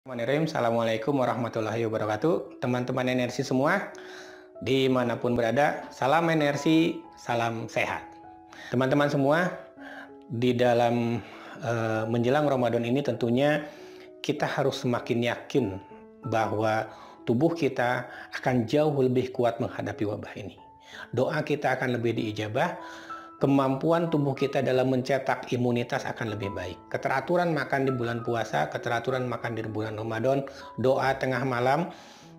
Bismillahirrahmanirrahim. Assalamualaikum warahmatullahi wabarakatuh. Teman-teman energi semua, dimanapun berada, salam energi, salam sehat. Teman-teman semua, di dalam menjelang Ramadan ini tentunya kita harus semakin yakin bahwa tubuh kita akan jauh lebih kuat menghadapi wabah ini. Doa kita akan lebih diijabah, kemampuan tubuh kita dalam mencetak imunitas akan lebih baik. Keteraturan makan di bulan puasa, keteraturan makan di bulan Ramadan, doa tengah malam,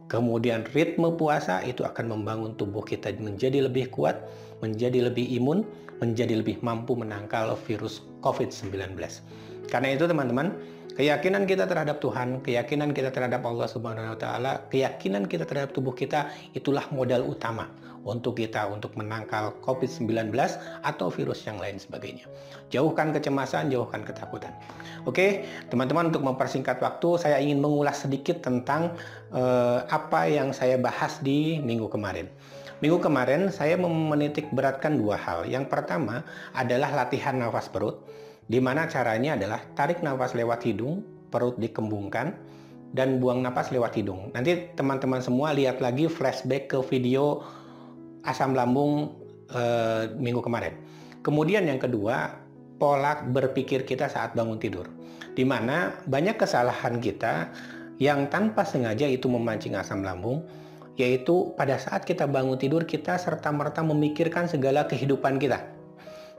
kemudian ritme puasa itu akan membangun tubuh kita menjadi lebih kuat, menjadi lebih imun, menjadi lebih mampu menangkal virus COVID-19. Karena itu teman-teman, keyakinan kita terhadap Tuhan, keyakinan kita terhadap Allah Subhanahu wa taala, keyakinan kita terhadap tubuh kita itulah modal utama untuk kita untuk menangkal COVID-19 atau virus yang lain sebagainya. Jauhkan kecemasan, jauhkan ketakutan. Oke, teman-teman, untuk mempersingkat waktu, saya ingin mengulas sedikit tentang apa yang saya bahas di minggu kemarin. Minggu kemarin saya menitik beratkan dua hal. Yang pertama adalah latihan nafas perut, di mana caranya adalah tarik nafas lewat hidung, perut dikembungkan, dan buang nafas lewat hidung. Nanti teman-teman semua lihat lagi flashback ke video asam lambung minggu kemarin. Kemudian yang kedua, pola berpikir kita saat bangun tidur, di mana banyak kesalahan kita yang tanpa sengaja itu memancing asam lambung, yaitu pada saat kita bangun tidur kita serta-merta memikirkan segala kehidupan kita.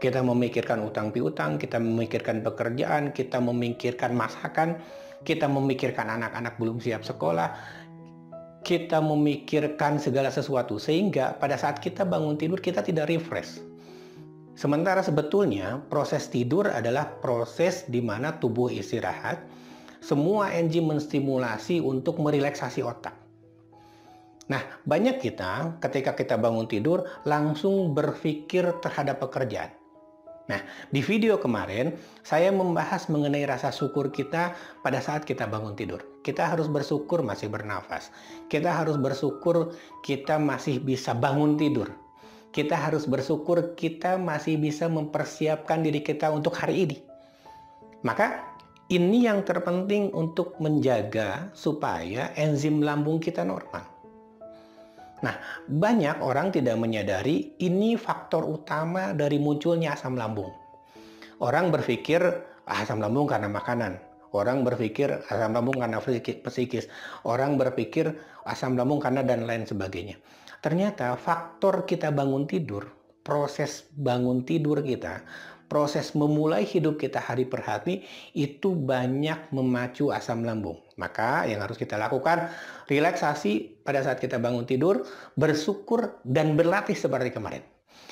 Kita memikirkan utang piutang, kita memikirkan pekerjaan, kita memikirkan masakan, kita memikirkan anak-anak belum siap sekolah, kita memikirkan segala sesuatu, sehingga pada saat kita bangun tidur kita tidak refresh. Sementara sebetulnya proses tidur adalah proses di mana tubuh istirahat, semua enzim menstimulasi untuk merelaksasi otak. Nah, banyak kita ketika kita bangun tidur langsung berpikir terhadap pekerjaan. Nah, di video kemarin saya membahas mengenai rasa syukur kita pada saat kita bangun tidur. Kita harus bersyukur masih bernafas. Kita harus bersyukur kita masih bisa bangun tidur. Kita harus bersyukur kita masih bisa mempersiapkan diri kita untuk hari ini. Maka ini yang terpenting untuk menjaga supaya enzim lambung kita normal. Nah, banyak orang tidak menyadari ini faktor utama dari munculnya asam lambung. Orang berpikir asam lambung karena makanan. Orang berpikir asam lambung karena psikis. Orang berpikir asam lambung karena dan lain sebagainya. Ternyata faktor kita bangun tidur, proses bangun tidur kita, proses memulai hidup kita hari per hari itu banyak memacu asam lambung. Maka yang harus kita lakukan, relaksasi pada saat kita bangun tidur, bersyukur dan berlatih seperti kemarin.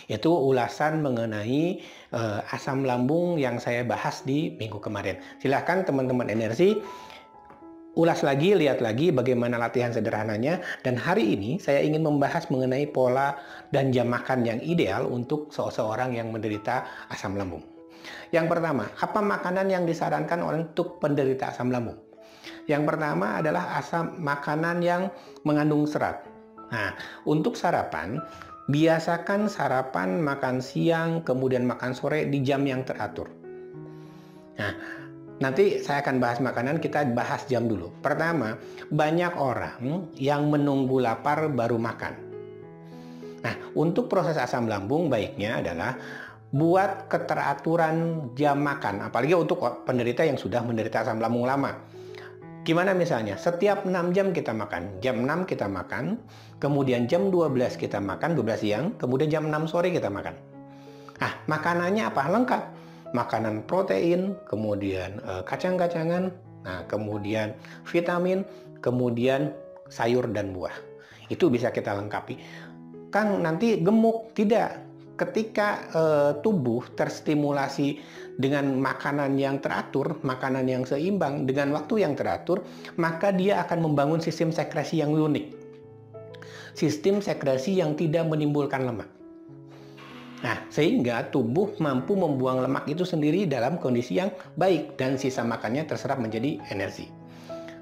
Itu ulasan mengenai asam lambung yang saya bahas di minggu kemarin. Silahkan teman-teman energi ulas lagi, lihat lagi bagaimana latihan sederhananya. Dan hari ini saya ingin membahas mengenai pola dan jam makan yang ideal untuk seseorang yang menderita asam lambung. Yang pertama, apa makanan yang disarankan untuk penderita asam lambung? Yang pertama adalah makanan yang mengandung serat. Nah, untuk sarapan, biasakan sarapan, makan siang, kemudian makan sore di jam yang teratur. Nah, nanti saya akan bahas makanan, kita bahas jam dulu. Pertama, banyak orang yang menunggu lapar baru makan. Nah, untuk proses asam lambung baiknya adalah buat keteraturan jam makan, apalagi untuk penderita yang sudah menderita asam lambung lama. Gimana misalnya, setiap 6 jam kita makan, jam 6 kita makan, kemudian jam 12 kita makan, 12 siang, kemudian jam 6 sore kita makan. Nah, makanannya apa? Lengkap. Makanan protein, kemudian kacang-kacangan, nah, kemudian vitamin, kemudian sayur dan buah. Itu bisa kita lengkapi. Kan nanti gemuk? Tidak. Ketika tubuh terstimulasi dengan makanan yang teratur, makanan yang seimbang, dengan waktu yang teratur, maka dia akan membangun sistem sekresi yang unik. Sistem sekresi yang tidak menimbulkan lemak. Nah, sehingga tubuh mampu membuang lemak itu sendiri dalam kondisi yang baik dan sisa makannya terserap menjadi energi.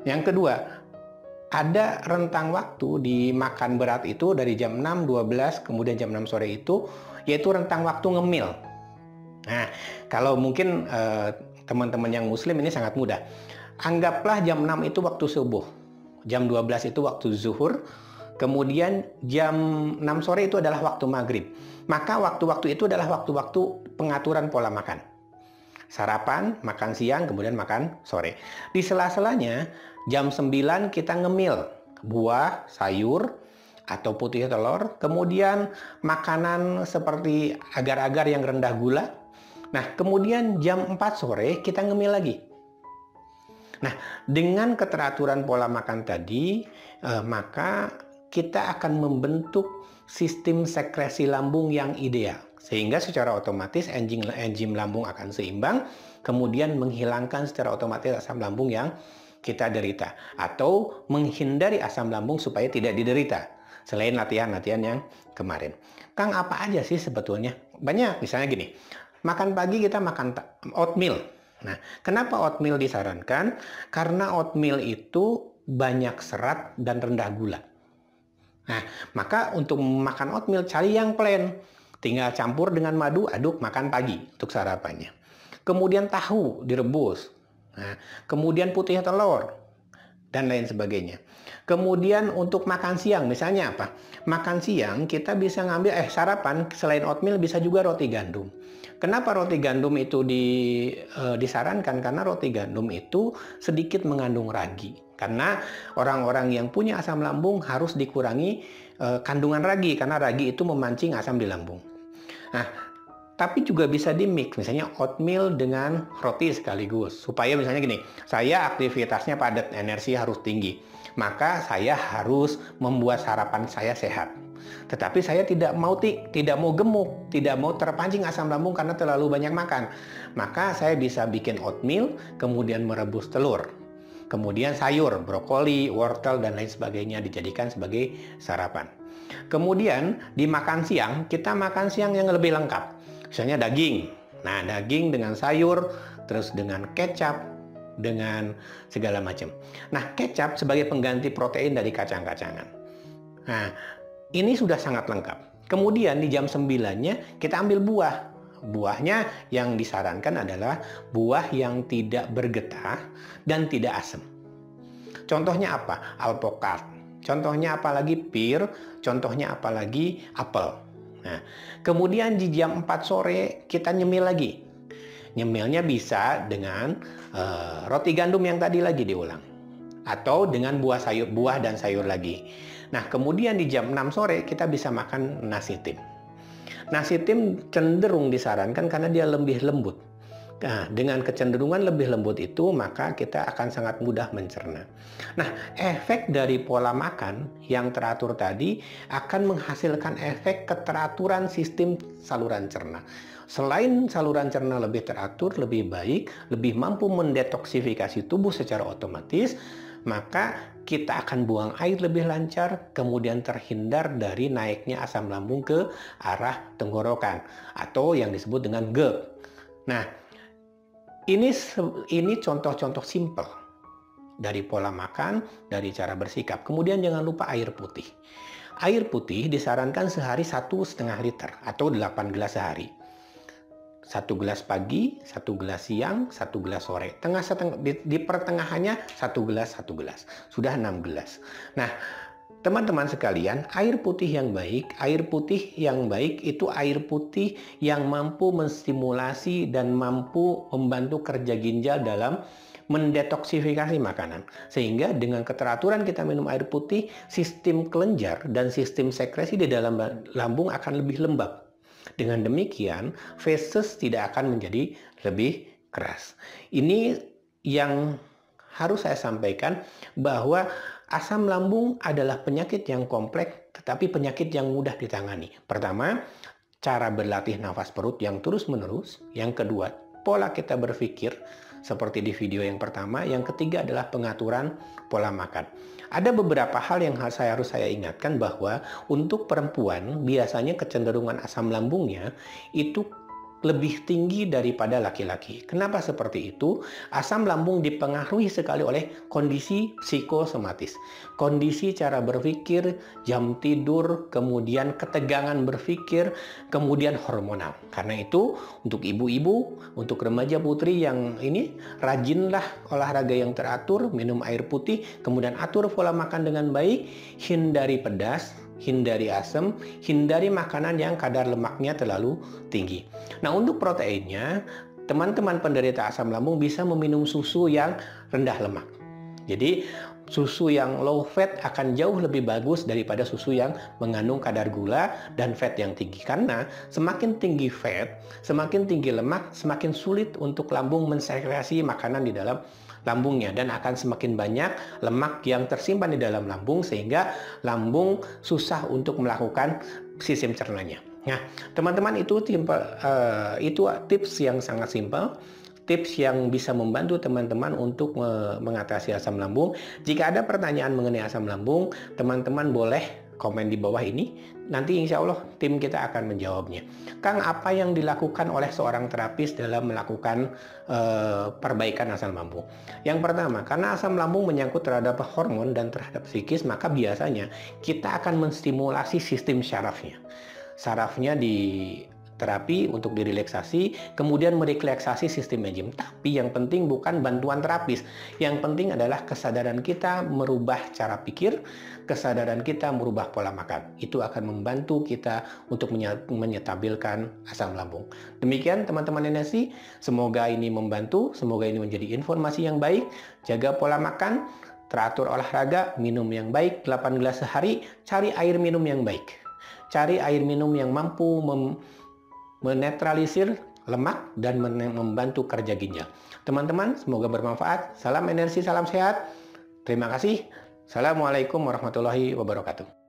Yang kedua, ada rentang waktu di makan berat itu dari jam 6, 12, kemudian jam 6 sore itu, yaitu rentang waktu ngemil. Nah, kalau mungkin teman-teman yang muslim ini sangat mudah. Anggaplah jam 6 itu waktu subuh, jam 12 itu waktu zuhur, kemudian jam 6 sore itu adalah waktu maghrib. Maka waktu-waktu itu adalah waktu-waktu pengaturan pola makan. Sarapan, makan siang, kemudian makan sore. Di sela-selanya, jam 9 kita ngemil buah, sayur, atau putih telur. Kemudian makanan seperti agar-agar yang rendah gula. Nah, kemudian jam 4 sore kita ngemil lagi. Nah, dengan keteraturan pola makan tadi, maka kita akan membentuk sistem sekresi lambung yang ideal. Sehingga secara otomatis enzim lambung akan seimbang, kemudian menghilangkan secara otomatis asam lambung yang kita derita. Atau menghindari asam lambung supaya tidak diderita. Selain latihan-latihan yang kemarin. Kang, apa aja sih sebetulnya? Banyak, misalnya gini. Makan pagi kita makan oatmeal. Nah, kenapa oatmeal disarankan? Karena oatmeal itu banyak serat dan rendah gula. Nah, maka untuk makan oatmeal cari yang plain. Tinggal campur dengan madu, aduk, makan pagi untuk sarapannya. Kemudian tahu direbus. Nah, kemudian putih telur dan lain sebagainya. Kemudian untuk makan siang, misalnya apa? Makan siang kita bisa ngambil sarapan selain oatmeal bisa juga roti gandum. Kenapa roti gandum itu disarankan? Karena roti gandum itu sedikit mengandung ragi. Karena orang-orang yang punya asam lambung harus dikurangi kandungan ragi karena ragi itu memancing asam di lambung. Nah, tapi juga bisa di-mix, misalnya oatmeal dengan roti sekaligus. Supaya misalnya gini, saya aktivitasnya padat, energi harus tinggi. Maka saya harus membuat sarapan saya sehat. Tetapi saya tidak mau gemuk, tidak mau terpancing asam lambung karena terlalu banyak makan. Maka saya bisa bikin oatmeal, kemudian merebus telur. Kemudian sayur, brokoli, wortel, dan lain sebagainya dijadikan sebagai sarapan. Kemudian di makan siang, kita makan siang yang lebih lengkap. Misalnya daging. Nah, daging dengan sayur, terus dengan kecap, dengan segala macam. Nah, kecap sebagai pengganti protein dari kacang-kacangan. Nah, ini sudah sangat lengkap. Kemudian di jam 9-nya kita ambil buah. Buahnya yang disarankan adalah buah yang tidak bergetah dan tidak asam. Contohnya apa? Alpukat. Contohnya apalagi pir, contohnya apalagi apel. Nah, kemudian di jam 4 sore kita nyemil lagi. Nyemilnya bisa dengan roti gandum yang tadi lagi diulang. Atau dengan buah dan sayur lagi. Nah, kemudian di jam 6 sore kita bisa makan nasi tim. Nasi tim cenderung disarankan karena dia lebih lembut. Nah, dengan kecenderungan lebih lembut itu, maka kita akan sangat mudah mencerna. Nah, efek dari pola makan yang teratur tadi akan menghasilkan efek keteraturan sistem saluran cerna. Selain saluran cerna lebih teratur, lebih baik, lebih mampu mendetoksifikasi tubuh secara otomatis, maka kita akan buang air lebih lancar, kemudian terhindar dari naiknya asam lambung ke arah tenggorokan atau yang disebut dengan GERD. Nah, ini contoh-contoh simpel dari pola makan, dari cara bersikap. Kemudian jangan lupa air putih. Air putih disarankan sehari 1,5 liter atau 8 gelas sehari. 1 gelas pagi, 1 gelas siang, 1 gelas sore. Di pertengahannya 1 gelas. Sudah 6 gelas. Nah, teman-teman sekalian, air putih yang baik itu air putih yang mampu menstimulasi dan mampu membantu kerja ginjal dalam mendetoksifikasi makanan. Sehingga dengan keteraturan kita minum air putih, sistem kelenjar dan sistem sekresi di dalam lambung akan lebih lembab. Dengan demikian, feses tidak akan menjadi lebih keras. Ini yang harus saya sampaikan, bahwa asam lambung adalah penyakit yang kompleks, tetapi penyakit yang mudah ditangani. Pertama, cara berlatih nafas perut yang terus-menerus. Yang kedua, pola kita berpikir, seperti di video yang pertama. Yang ketiga adalah pengaturan pola makan. Ada beberapa hal yang harus saya ingatkan, bahwa untuk perempuan biasanya kecenderungan asam lambungnya itu lebih tinggi daripada laki-laki. Kenapa seperti itu? Asam lambung dipengaruhi sekali oleh kondisi psikosomatis. Kondisi cara berpikir, jam tidur, kemudian ketegangan berpikir, kemudian hormonal. Karena itu, untuk ibu-ibu, untuk remaja putri yang ini, rajinlah olahraga yang teratur, minum air putih, kemudian atur pola makan dengan baik, hindari pedas, hindari asam, hindari makanan yang kadar lemaknya terlalu tinggi. Nah, untuk proteinnya, teman-teman penderita asam lambung bisa meminum susu yang rendah lemak. Jadi, susu yang low fat akan jauh lebih bagus daripada susu yang mengandung kadar gula dan fat yang tinggi. Karena semakin tinggi fat, semakin tinggi lemak, semakin sulit untuk lambung mensekresi makanan di dalam lambungnya, dan akan semakin banyak lemak yang tersimpan di dalam lambung sehingga lambung susah untuk melakukan sistem cernanya. Nah, teman-teman, itu tips yang sangat simpel, tips yang bisa membantu teman-teman untuk mengatasi asam lambung. Jika ada pertanyaan mengenai asam lambung, teman-teman boleh komen di bawah ini. Nanti insya Allah tim kita akan menjawabnya. Kang, apa yang dilakukan oleh seorang terapis dalam melakukan perbaikan asam lambung? Yang pertama, karena asam lambung menyangkut terhadap hormon dan terhadap psikis, maka biasanya kita akan menstimulasi sistem syarafnya. Sarafnya di terapi untuk direlaksasi, kemudian merelaksasi sistem enzim. Tapi yang penting bukan bantuan terapis. Yang penting adalah kesadaran kita merubah cara pikir, kesadaran kita merubah pola makan. Itu akan membantu kita untuk menyetabilkan asam lambung. Demikian teman-teman energi, semoga ini membantu, semoga ini menjadi informasi yang baik. Jaga pola makan, teratur olahraga, minum yang baik 8 gelas sehari, cari air minum yang baik. Cari air minum yang mampu menetralisir lemak dan membantu kerja ginjal. Teman-teman, semoga bermanfaat. Salam energi, salam sehat. Terima kasih. Assalamualaikum warahmatullahi wabarakatuh.